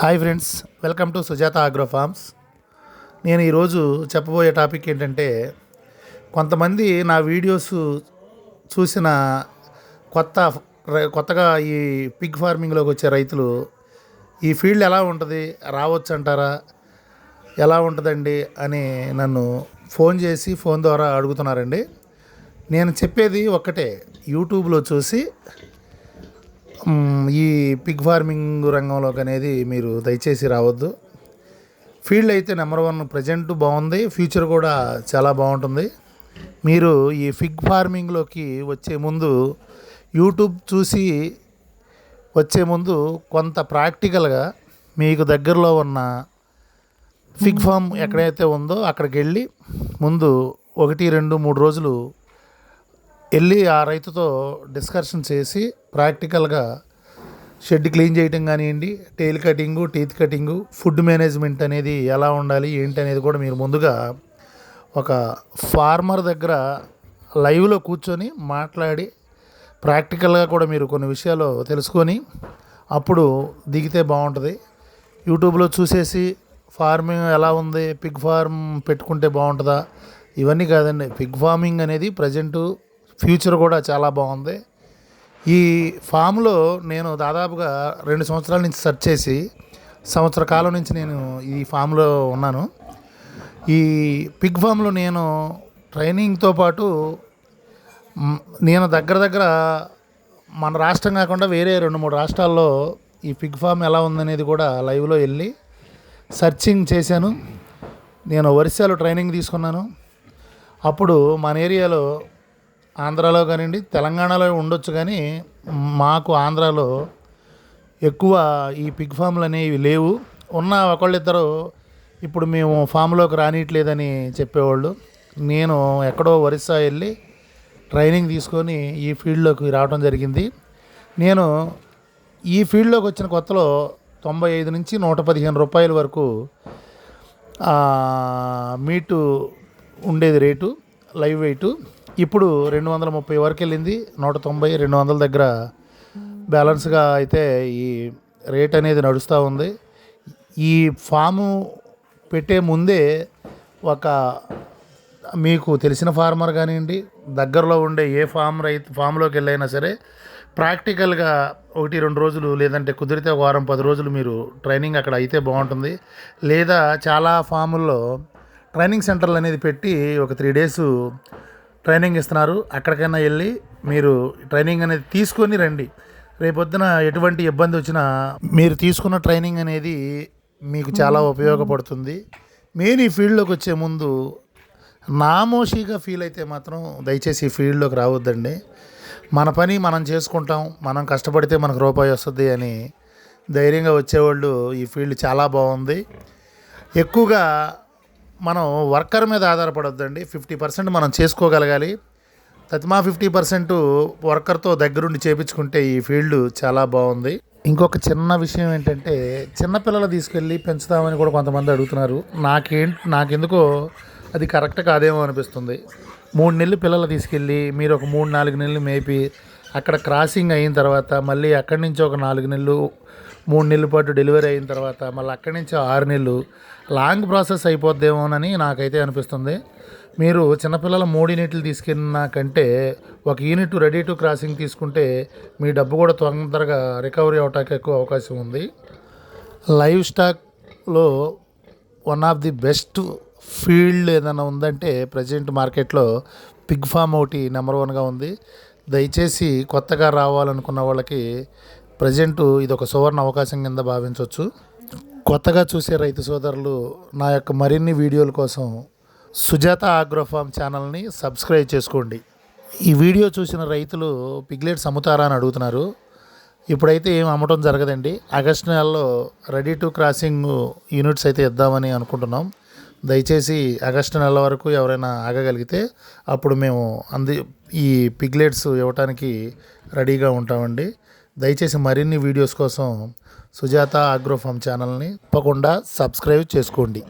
Hi friends, welcome to Sujatha agro forms. నేను ఈరోజు చెప్పబోయే టాపిక్ ఏంటంటే, కొంతమంది నా వీడియోస్ చూసిన కొత్తగా ఈ పిగ్ ఫార్మింగ్లోకి వచ్చే రైతులు ఈ ఫీల్డ్ ఎలా ఉంటుంది, రావచ్చు అంటారా, ఎలా ఉంటుందండి అని నన్ను ఫోన్ ద్వారా అడుగుతున్నారండి. నేను చెప్పేది ఒక్కటే, యూట్యూబ్లో చూసి ఈ పిగ్ ఫార్మింగ్ రంగంలోకి అనేది మీరు దయచేసి రావద్దు. ఫీల్డ్ అయితే నెంబర్ 1 ప్రజెంట్ బాగుంది, ఫ్యూచర్ కూడా చాలా బాగుంటుంది. మీరు ఈ పిగ్ ఫార్మింగ్లోకి వచ్చే ముందు, యూట్యూబ్ చూసి వచ్చే ముందు కొంత ప్రాక్టికల్గా మీకు దగ్గరలో ఉన్న పిగ్ ఫామ్ ఎక్కడైతే ఉందో అక్కడికి వెళ్ళి ముందు 1, 2, 3 రోజులు వెళ్ళి ఆ రైతుతో డిస్కషన్ చేసి ప్రాక్టికల్గా షెడ్ క్లీన్ చేయటం కానివ్వండి, tail cutting, teeth cutting, food management అనేది ఎలా ఉండాలి ఏంటి అనేది కూడా మీరు ముందుగా ఒక ఫార్మర్ దగ్గర లైవ్లో కూర్చొని మాట్లాడి ప్రాక్టికల్గా కూడా మీరు కొన్ని విషయాలు తెలుసుకొని అప్పుడు దిగితే బాగుంటుంది. యూట్యూబ్లో చూసేసి ఫార్మింగ్ ఎలా ఉంది, పిగ్ ఫార్మ్ పెట్టుకుంటే బాగుంటుందా, ఇవన్నీ కాదండి. పిగ్ ఫార్మింగ్ అనేది ప్రజెంటు, ఫ్యూచర్ కూడా చాలా బాగుంది. ఈ ఫామ్లో నేను దాదాపుగా 2 సంవత్సరాల నుంచి సెర్చ్ చేసి, సంవత్సర కాలం నుంచి నేను ఈ ఫామ్లో ఉన్నాను. ఈ పిగ్ ఫామ్లో నేను ట్రైనింగ్తో పాటు నేను దగ్గర మన రాష్ట్రం కాకుండా వేరే 2-3 రాష్ట్రాల్లో ఈ పిగ్ ఫామ్ ఎలా ఉందనేది కూడా లైవ్లో వెళ్ళి సర్చింగ్ చేశాను. నేను ఒరిస్సాలో ట్రైనింగ్ తీసుకున్నాను. అప్పుడు మన ఏరియాలో ఆంధ్రాలో కానివ్వండి, తెలంగాణలో ఉండొచ్చు, కానీ మాకు ఆంధ్రాలో ఎక్కువ ఈ పిగ్ ఫామ్లు అనేవి లేవు. ఉన్న ఒకళ్ళిద్దరు ఇప్పుడు మేము ఫామ్లోకి రానియట్లేదని చెప్పేవాళ్ళు. నేను ఎక్కడో ఒరిస్సా వెళ్ళి ట్రైనింగ్ తీసుకొని ఈ ఫీల్డ్లోకి రావడం జరిగింది. నేను ఈ ఫీల్డ్లోకి వచ్చిన కొత్తలో 95 నుంచి 115 రూపాయల వరకు మీటు ఉండేది రేటు, లైవ్ వెయిట్. ఇప్పుడు 230 వరకు వెళ్ళింది. 190, 200 దగ్గర బ్యాలెన్స్గా అయితే ఈ రేట్ అనేది నడుస్తూ ఉంది. ఈ ఫాము పెట్టే ముందే మీకు తెలిసిన ఫార్మర్ కానివ్వండి, దగ్గరలో ఉండే ఏ ఫామ్లోకి వెళ్ళైనా సరే ప్రాక్టికల్గా 1-2 రోజులు, లేదంటే కుదిరితే 1 వారం 10 రోజులు మీరు ట్రైనింగ్ అక్కడ అయితే బాగుంటుంది. లేదా చాలా ఫాముల్లో ట్రైనింగ్ సెంటర్లు అనేది పెట్టి ఒక 3 days ట్రైనింగ్ ఇస్తున్నారు. అక్కడికైనా వెళ్ళి మీరు ట్రైనింగ్ అనేది తీసుకొని రండి. రేపొద్దున ఎటువంటి ఇబ్బంది వచ్చినా మీరు తీసుకున్న ట్రైనింగ్ అనేది మీకు చాలా ఉపయోగపడుతుంది. మెయిన్ ఈ ఫీల్డ్లోకి వచ్చే ముందు నామోషిగా ఫీల్ అయితే మాత్రం దయచేసి ఈ ఫీల్డ్లోకి రావద్దండి. మన పని మనం చేసుకుంటాం, మనం కష్టపడితే మనకు రూపాయి వస్తుంది అని ధైర్యంగా వచ్చేవాళ్ళు ఈ ఫీల్డ్ చాలా బాగుంది. ఎక్కువగా మనం వర్కర్ మీద ఆధారపడొద్దండి. 50% మనం చేసుకోగలగాలి. తతిమా 50% వర్కర్తో దగ్గరుండి చేపించుకుంటే ఈ ఫీల్డ్ చాలా బాగుంది. ఇంకొక చిన్న విషయం ఏంటంటే, చిన్నపిల్లలు తీసుకెళ్ళి పెంచుతామని కూడా కొంతమంది అడుగుతున్నారు. నాకెందుకో అది కరెక్ట్ కాదేమో అనిపిస్తుంది. 3 నెలలు పిల్లలు తీసుకెళ్ళి మీరు ఒక 3-4 నెలలు మేపి అక్కడ క్రాసింగ్ అయిన తర్వాత మళ్ళీ అక్కడి నుంచి ఒక 4 నెలలు, 3 నెలల పాటు డెలివరీ అయిన తర్వాత మళ్ళీ అక్కడి నుంచి 6 నెలలు లాంగ్ ప్రాసెస్ అయిపోద్దేమోనని నాకైతే అనిపిస్తుంది. మీరు చిన్నపిల్లల 3 యూనిట్లు తీసుకెళ్ళిన కంటే 1 యూనిట్ రెడీ టు క్రాసింగ్ తీసుకుంటే మీ డబ్బు కూడా తొందరగా రికవరీ అవటానికి ఎక్కువ అవకాశం ఉంది. లైవ్ స్టాక్లో one of the best field ఏదైనా ఉందంటే ప్రజెంట్ మార్కెట్లో పిగ్ ఫామ్ ఒకటి నెంబర్ 1గా ఉంది. దయచేసి కొత్తగా రావాలనుకున్న వాళ్ళకి ప్రజెంటు ఇది ఒక సువర్ణ అవకాశం కింద భావించవచ్చు. కొత్తగా చూసే రైతు సోదరులు నా యొక్క మరిన్ని వీడియోల కోసం సుజాత ఆగ్రో ఫార్మ్ ఛానల్ని సబ్స్క్రైబ్ చేసుకోండి. ఈ వీడియో చూసిన రైతులు పిగ్లెట్స్ అమ్ముతారా అని అడుగుతున్నారు. ఇప్పుడైతే ఏం అమ్మటం జరగదండి. ఆగస్టు నెలలో రెడీ టు క్రాసింగ్ యూనిట్స్ అయితే ఇద్దామని అనుకుంటున్నాం. దయచేసి ఆగస్టు నెల వరకు ఎవరైనా ఆగగలిగితే అప్పుడు మేము ఈ పిగ్లెట్స్ ఇవ్వటానికి రెడీగా ఉంటామండి. దయచేసి మరిన్ని వీడియోస్ కోసం సుజాత ఆగ్రో ఫార్మ్ ఛానల్ని తప్పకుండా సబ్స్క్రైబ్ చేసుకోండి.